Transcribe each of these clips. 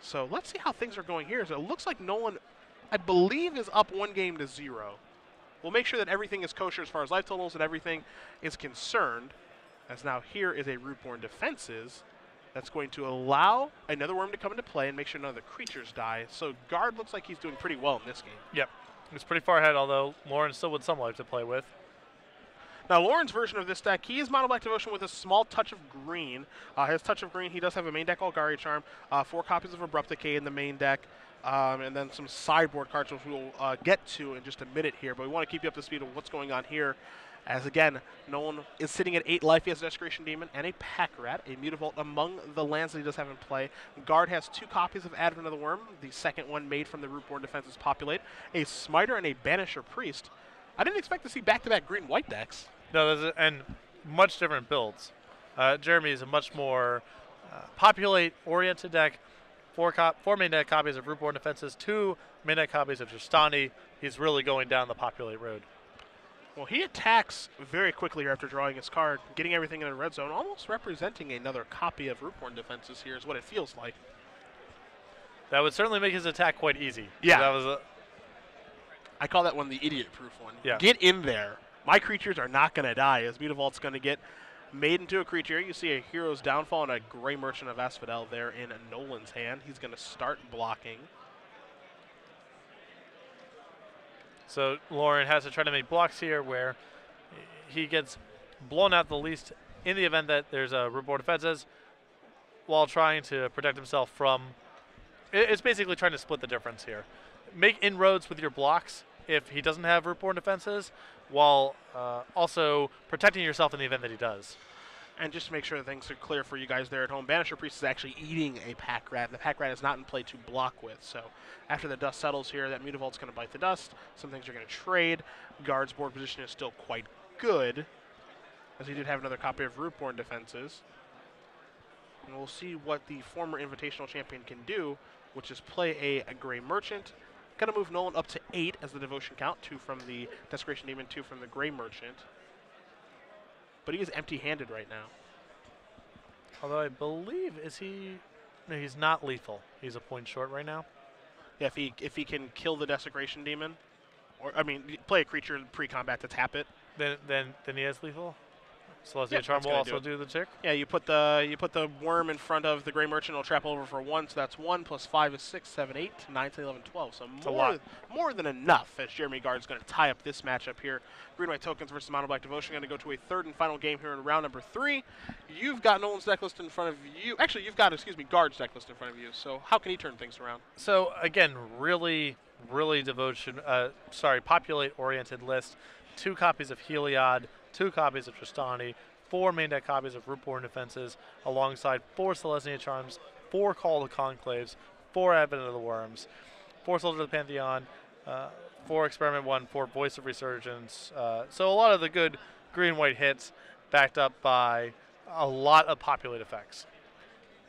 So let's see how things are going here. So it looks like Nolen, I believe, is up 1-0. We'll make sure that everything is kosher as far as life totals and everything is concerned. As now here is a Rootborn Defenses that's going to allow another worm to come into play and make sure none of the creatures die. So Gard looks like he's doing pretty well in this game. Yep. He's pretty far ahead, although Lauren still with some life to play with. Now, Lauren's version of this deck, he is Mono Black Devotion with a small touch of green. His touch of green, he does have a main deck Golgari Charm, 4 copies of Abrupt Decay in the main deck, and then some sideboard cards, which we'll get to in just a minute here. But we want to keep you up to speed on what's going on here. As again, Nolen is sitting at 8 life. He has a Desecration Demon and a Pack Rat, a Mutavault among the lands that he does have in play. Gard has 2 copies of Advent of the Worm, the second one made from the Rootborn Defenses Populate, a Smiter and a Banisher Priest. I didn't expect to see back-to-back green-white decks. No, and much different builds. Jeremy is a much more populate-oriented deck. 4 main deck copies of Rootborn Defenses, 2 main deck copies of Justani. He's really going down the populate road. Well, he attacks very quickly here after drawing his card, getting everything in the red zone, almost representing another copy of Rootborn Defenses here is what it feels like. That would certainly make his attack quite easy. Yeah. That was I call that one the idiot-proof one. Yeah. Get in there. My creatures are not going to die, as Mutavault's going to get made into a creature. You see a Hero's Downfall and a Gray Merchant of Asphodel there in Nolen's hand. He's going to start blocking. So Lauren has to try to make blocks here where he gets blown out the least in the event that there's a Rootborn Defenses while trying to protect himself from... It's basically trying to split the difference here. Make inroads with your blocks if he doesn't have Rootborn Defenses, while also protecting yourself in the event that he does. And just to make sure that things are clear for you guys there at home, Banisher Priest is actually eating a Pack Rat. The Pack Rat is not in play to block with. So after the dust settles here, that Mutavault's going to bite the dust. Some things are going to trade. Guard's board position is still quite good, as he did have another copy of Rootborn Defenses. And we'll see what the former Invitational Champion can do, which is play a Gray Merchant. Going to move Nolen up to 8 as the devotion count, 2 from the Desecration Demon, 2 from the Gray Merchant. But he is empty-handed right now. Although I believe, no, he's not lethal. He's a point short right now. Yeah, if he can kill the Desecration Demon, or I mean, play a creature pre-combat to tap it. Then he has lethal. Celestia Charm will also do the tick. Yeah, you put the worm in front of the Gray Merchant, it'll trap over for 1, so that's 1 plus 5 is 6, 7, 8, 9, 10, 11, 12. So more than enough, as Jeremy Gard's going to tie up this matchup here. Green-White Tokens versus Mono Black Devotion going to go to a 3rd and final game here in round number 3. You've got Nolen's deck list in front of you. Actually, you've got, Gard's deck list in front of you. So how can he turn things around? So again, really populate-oriented list. 2 copies of Heliod, 2 copies of Tristani, 4 main deck copies of Rootborn Defenses, alongside 4 Celestia Charms, 4 Call to Conclaves, 4 Advent of the Worms, 4 Soldier of the Pantheon, 4 Experiment 1, 4 Voice of Resurgence. So a lot of the good green-white hits backed up by a lot of populate effects.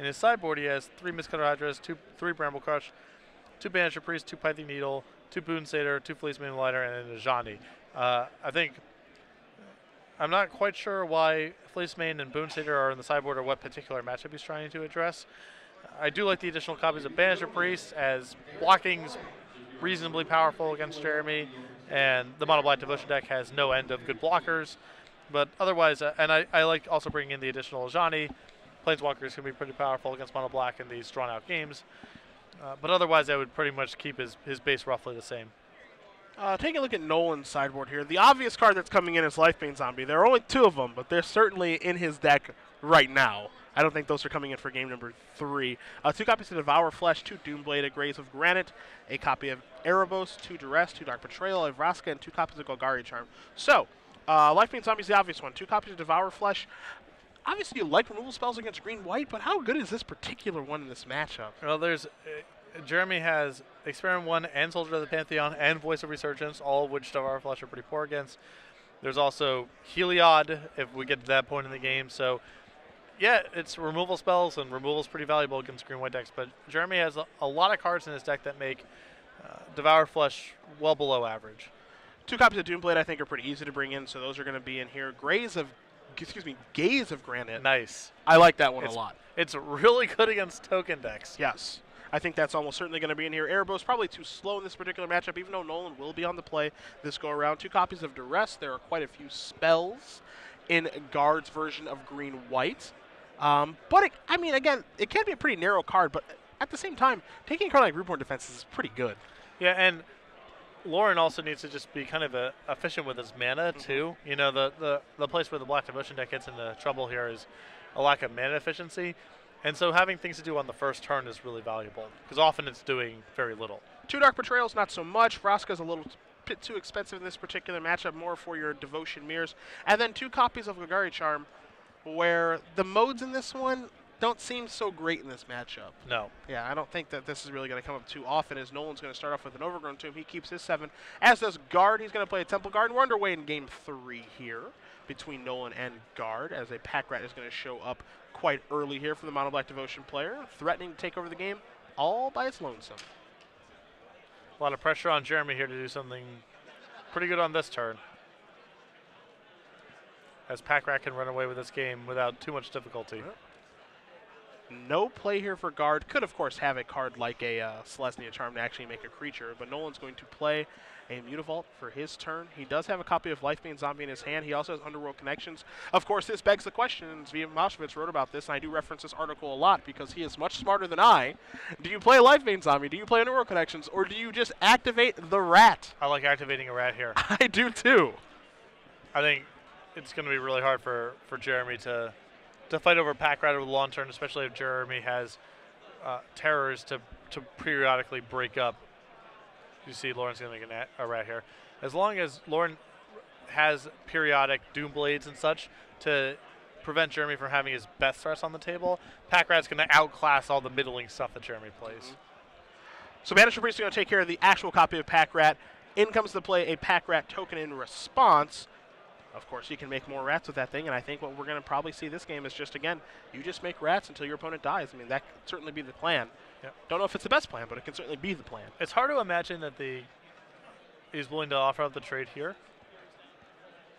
In his sideboard, he has 3 Mistcutter Hydras, 3 Bramble Crush, 2 Banisher Priest, 2 Pything Needle, 2 Boon Satyr, 2 Fleeceman Lighter, and an Ajani. I'm not quite sure why Fleecemane and Boon Satyr are in the sideboard or what particular matchup he's trying to address. I do like the additional copies of Banisher Priest, as blocking's reasonably powerful against Jeremy, and the Mono Black Devotion deck has no end of good blockers. But otherwise, and I like also bringing in the additional Ajani. Planeswalkers can be pretty powerful against Mono Black in these drawn-out games. But otherwise, I would pretty much keep his base roughly the same. Taking a look at Nolen's sideboard here, the obvious card that's coming in is Lifebane Zombie. There are only 2 of them, but they're certainly in his deck right now. I don't think those are coming in for game number 3. 2 copies of Devour Flesh, 2 Doomblade, a Graves of Granite, a copy of Erebos, 2 Duress, 2 Dark Betrayal, a Vraska, and 2 copies of Golgari Charm. So, Lifebane Zombie is the obvious one. 2 copies of Devour Flesh. Obviously, you like removal spells against green-white, but how good is this particular one in this matchup? Well, Jeremy has Experiment 1 and Soldier of the Pantheon and Voice of Resurgence, all of which Devour Flesh are pretty poor against. There's also Heliod, if we get to that point in the game. So, yeah, it's removal spells, and removal is pretty valuable against green-white decks. But Jeremy has a lot of cards in his deck that make Devour Flesh well below average. 2 copies of Doomblade I think are pretty easy to bring in, so those are going to be in here. Gaze of Granite. Nice. I like that one a lot. It's really good against token decks. Yes. I think that's almost certainly going to be in here. Erebos probably too slow in this particular matchup, even though Nolen will be on the play this go-around. 2 copies of Duress. There are quite a few spells in Gard's version of green-white. But, I mean, again, it can be a pretty narrow card, but at the same time, taking a card like Rootborn Defenses is pretty good. Yeah, and Lauren also needs to just be kind of efficient with his mana, too. You know, the place where the Black Devotion deck gets into trouble here is a lack of mana efficiency. And so having things to do on the first turn is really valuable, because often it's doing very little. 2 Dark Betrayals, not so much. Vraska's a little bit too expensive in this particular matchup, more for your Devotion Mirrors. And then 2 copies of Golgari Charm, where the modes in this one don't seem so great in this matchup. No. Yeah, I don't think that this is really going to come up too often, as Nolen's going to start off with an Overgrown Tomb. He keeps his 7, as does Gard. He's going to play a Temple Guard. We're underway in Game 3 here between Nolen and Gard, as a Pack Rat is going to show up quite early here for the Mono Black Devotion player, threatening to take over the game all by its lonesome. A lot of pressure on Jeremy here to do something pretty good on this turn, as Pack Rat can run away with this game without too much difficulty. Yep. No play here for Gard. Could, of course, have a card like a Selesnya Charm to actually make a creature, but Nolen's going to play a Mutavault for his turn. He does have a copy of Lifebane Zombie in his hand. He also has Underworld Connections. Of course, this begs the question, and Zvi Maushevitz wrote about this, and I do reference this article a lot because he is much smarter than I. Do you play Lifebane Zombie? Do you play Underworld Connections? Or do you just activate the rat? I like activating a rat here. I do, too. I think it's going to be really hard for Jeremy to fight over Pack Rat over the long turn, especially if Jeremy has terrors to periodically break up. You see Lauren's going to make a rat here. As long as Lauren has periodic Doom Blades and such to prevent Jeremy from having his best threats on the table, Pack Rat's going to outclass all the middling stuff that Jeremy plays. So Banisher Priest is going to take care of the actual copy of Pack Rat. In comes to play a Pack Rat token in response. Of course, you can make more rats with that thing, and I think what we're going to probably see this game is just, again, you just make rats until your opponent dies. I mean, that could certainly be the plan. Yep. Don't know if it's the best plan, but it can certainly be the plan. It's hard to imagine that he's willing to offer up the trade here.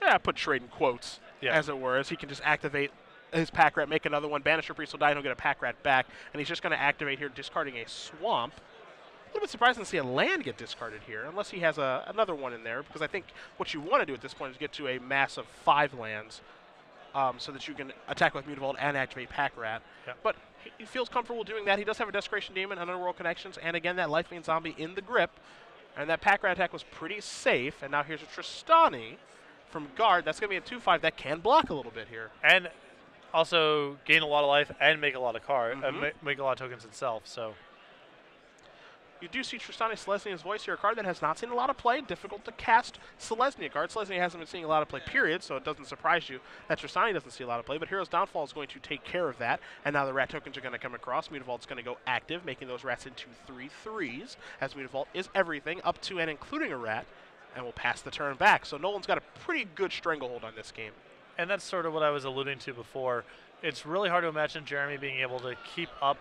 Yeah, put trade in quotes, as it were, as he can just activate his Pack Rat, make another one. Banisher Priest will die, and he'll get a Pack Rat back, and he's just going to activate here, discarding a Swamp. A little bit surprising to see a land get discarded here, unless he has another one in there, because I think what you want to do at this point is get to a mass of 5 lands so that you can attack with Mutavault and activate Pack Rat. Yep. But he feels comfortable doing that. He does have a Desecration Demon and Underworld Connections, and again, that Lifebane Zombie in the grip. And that Pack Rat attack was pretty safe, and now here's a Tristani from Gard. That's going to be a 2/5 that can block a little bit here. And also gain a lot of life and make a lot of cards, make a lot of tokens itself, so... You do see Tristani Selesnya's Voice here, a card that has not seen a lot of play. Difficult to cast Selesnya card. Selesnya hasn't been seeing a lot of play, period, so it doesn't surprise you that Tristani doesn't see a lot of play. But Hero's Downfall is going to take care of that, and now the rat tokens are going to come across. Mutavault's going to go active, making those rats into 3/3s, as Mutavault is everything, up to and including a rat, and will pass the turn back. So Nolen's got a pretty good stranglehold on this game. And that's sort of what I was alluding to before. It's really hard to imagine Jeremy being able to keep up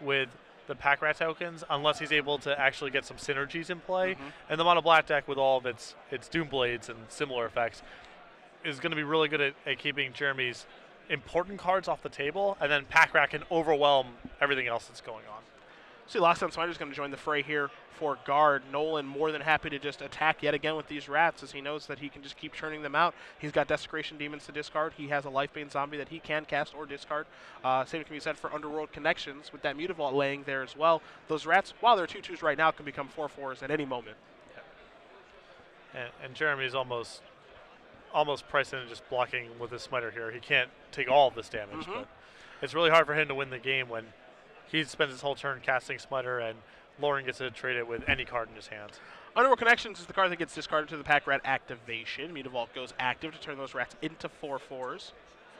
with the Pack Rat tokens unless he's able to actually get some synergies in play. And the Mono Black deck, with all of its Doom Blades and similar effects, is going to be really good at keeping Jeremy's important cards off the table, and then Pack Rat can overwhelm everything else that's going on. See, Lockdown Smider's going to join the fray here for Gard. Nolen more than happy to just attack yet again with these rats, as he knows that he can just keep churning them out. He's got Desecration Demons to discard. He has a Lifebane Zombie that he can cast or discard. Same can be said for Underworld Connections, with that Mutavault laying there as well. Those rats, while they're 2/2s right now, can become 4/4s at any moment. And Jeremy's almost priced into just blocking with his Smiter here. He can't take all of this damage, but it's really hard for him to win the game when he spends his whole turn casting Smiter and Lauren gets to trade it with any card in his hands. Underworld Connections is the card that gets discarded to the Pack Rat activation. Mutavault goes active to turn those rats into 4/4s.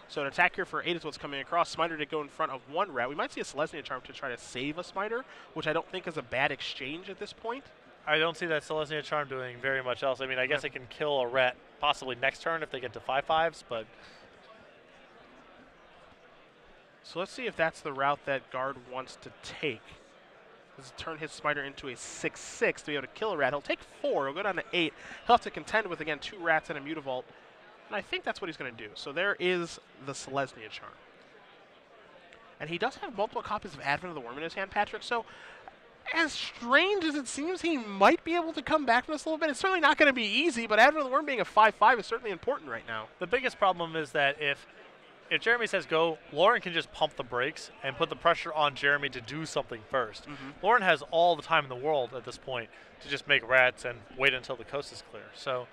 So an attack here for 8 is what's coming across. Smiter did go in front of 1 rat. We might see a Selesnya Charm to try to save a Smiter, which I don't think is a bad exchange at this point. I don't see that Selesnya Charm doing very much else. I mean, I guess it can kill a rat possibly next turn if they get to 5/5s, but... So let's see if that's the route that Gard wants to take. Let's turn his Smiter into a 6/6 to be able to kill a rat. He'll take 4. He'll go down to 8. He'll have to contend with, again, 2 rats and a Mutavault. And I think that's what he's going to do. So there is the Selesnya Charm. And he does have multiple copies of Advent of the Worm in his hand, Patrick. So as strange as it seems, he might be able to come back from this a little bit. It's certainly not going to be easy, but Advent of the Worm being a 5/5 is certainly important right now. The biggest problem is that if Jeremy says go, Lauren can just pump the brakes and put the pressure on Jeremy to do something first. Lauren has all the time in the world at this point to just make rats and wait until the coast is clear. So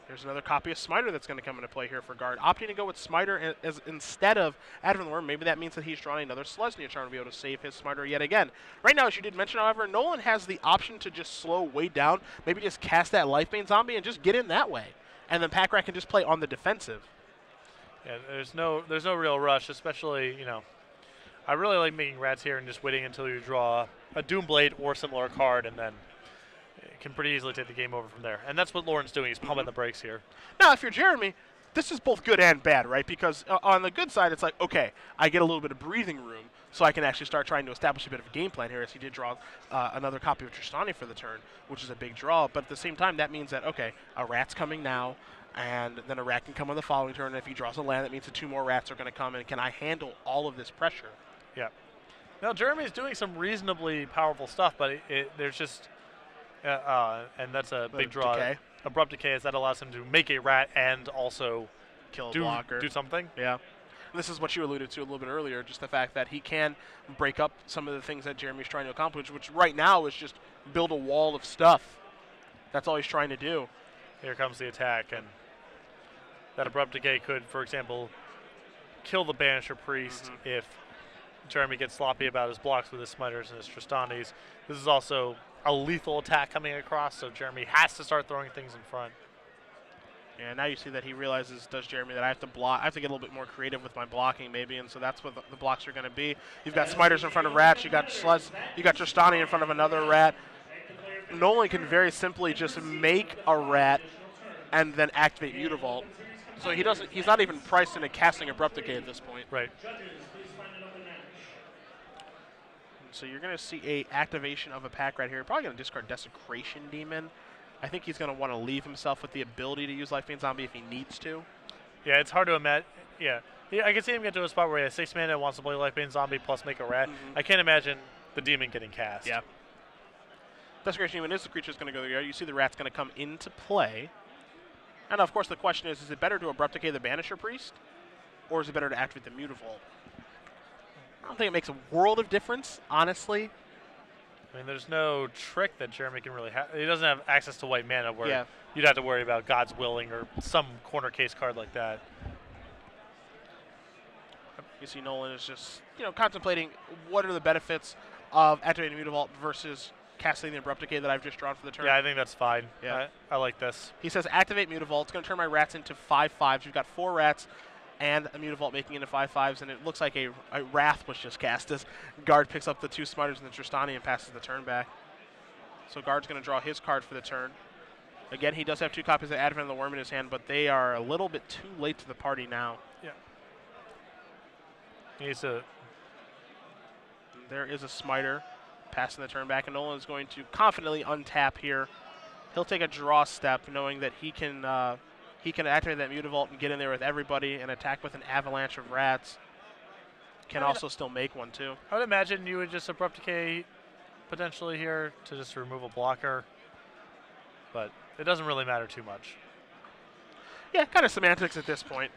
there's another copy of Smiter that's going to come into play here for Gard. Opting to go with Smiter as instead of Advent of the Worm, maybe that means that he's drawing another Selesnya Charm to be able to save his Smiter yet again. Right now, as you did mention, however, Nolen has the option to just slow way down, maybe just cast that Lifebane Zombie and just get in that way. And then Pack Rat can just play on the defensive. yeah, there's no real rush, especially, I really like making rats here and just waiting until you draw a Doomblade or similar card, and then it can pretty easily take the game over from there. And that's what Lauren's doing. He's pumping the brakes here. Now, if you're Jeremy, this is both good and bad, right? Because on the good side, it's like, okay, I get a little bit of breathing room, so I can actually start trying to establish a bit of a game plan here, as he did draw another copy of Tristani for the turn, which is a big draw. But at the same time, that means that, okay, a rat's coming now, and then a rat can come on the following turn. And if he draws a land, that means that 2 more rats are going to come, and can I handle all of this pressure? Yeah. Now, Jeremy's doing some reasonably powerful stuff, but there's just, and that's a big draw. Decay. Abrupt Decay, as that allows him to make a rat and also Kill a blocker. do something. Yeah. And this is what you alluded to a little bit earlier, just the fact that he can break up some of the things that Jeremy's trying to accomplish, which right now is just build a wall of stuff. That's all he's trying to do. Here comes the attack, and that Abrupt Decay could, for example, kill the Banisher Priest if Jeremy gets sloppy about his blocks with his Smiters and his Tristanis. This is also a lethal attack coming across, so Jeremy has to start throwing things in front. And now you see that he realizes, does Jeremy, that I have to block. I have to get a little bit more creative with my blocking, maybe, and so that's what the blocks are going to be. You've got Smiters in front of rats. You got Tristani in front of another rat. Nolen can very simply just make a rat and then activate Mutavault. So he's not even priced into casting Abrupt Decay at this point. Right. So you're going to see a activation of a pack right here. Probably going to discard Desecration Demon. I think he's going to want to leave himself with the ability to use Lifebane Zombie if he needs to. Yeah, it's hard to imagine. Yeah, I can see him get to a spot where he has 6 mana and wants to play Lifebane Zombie plus make a rat. I can't imagine the demon getting cast. Yeah. Desecration Demon is the creature that's going to go there. You see the rat's going to come into play. And of course the question is it better to Abrupt Decay the Banisher Priest? Or is it better to activate the Mutavault? I don't think it makes a world of difference, honestly. I mean, there's no trick that Jeremy can really have. He doesn't have access to white mana where you'd have to worry about God's Willing or some corner case card like that. You see Nolen is just, contemplating what are the benefits of activating Mutavault versus casting the Abrupt Decay that I've just drawn for the turn. Yeah, I think that's fine. Yeah. I like this. He says activate Mutavault. It's going to turn my rats into 5/5s. You've got 4 rats and a Mutavault making into 5/5s, and it looks like a Wrath was just cast as Gard picks up the 2 Smiters and the Tristani and passes the turn back. So Gard's going to draw his card for the turn. Again, he does have 2 copies of Advent of the Worm in his hand, but they are a little bit too late to the party now. Yeah. There is a Smiter passing the turn back, and Nolen is going to confidently untap here. He'll take a draw step, knowing that he can activate that Mutavault and get in there with everybody and attack with an avalanche of rats. Can also still make one too. I would imagine you would just Abrupt Decay potentially here to just remove a blocker, but it doesn't really matter too much. Yeah, kind of semantics at this point.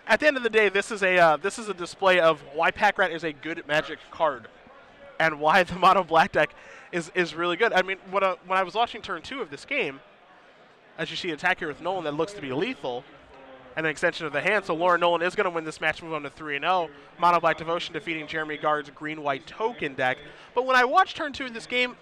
At the end of the day, this is a display of why Pack Rat is a good Magic card, and why the mono black deck is really good. I mean, when I was watching turn 2 of this game, as you see an attack here with Nolen that looks to be lethal, and an extension of the hand, so Lauren Nolen is going to win this match, move on to 3-0. Mono Black Devotion defeating Jeremy Gard's green-white token deck. But when I watched turn 2 of this game,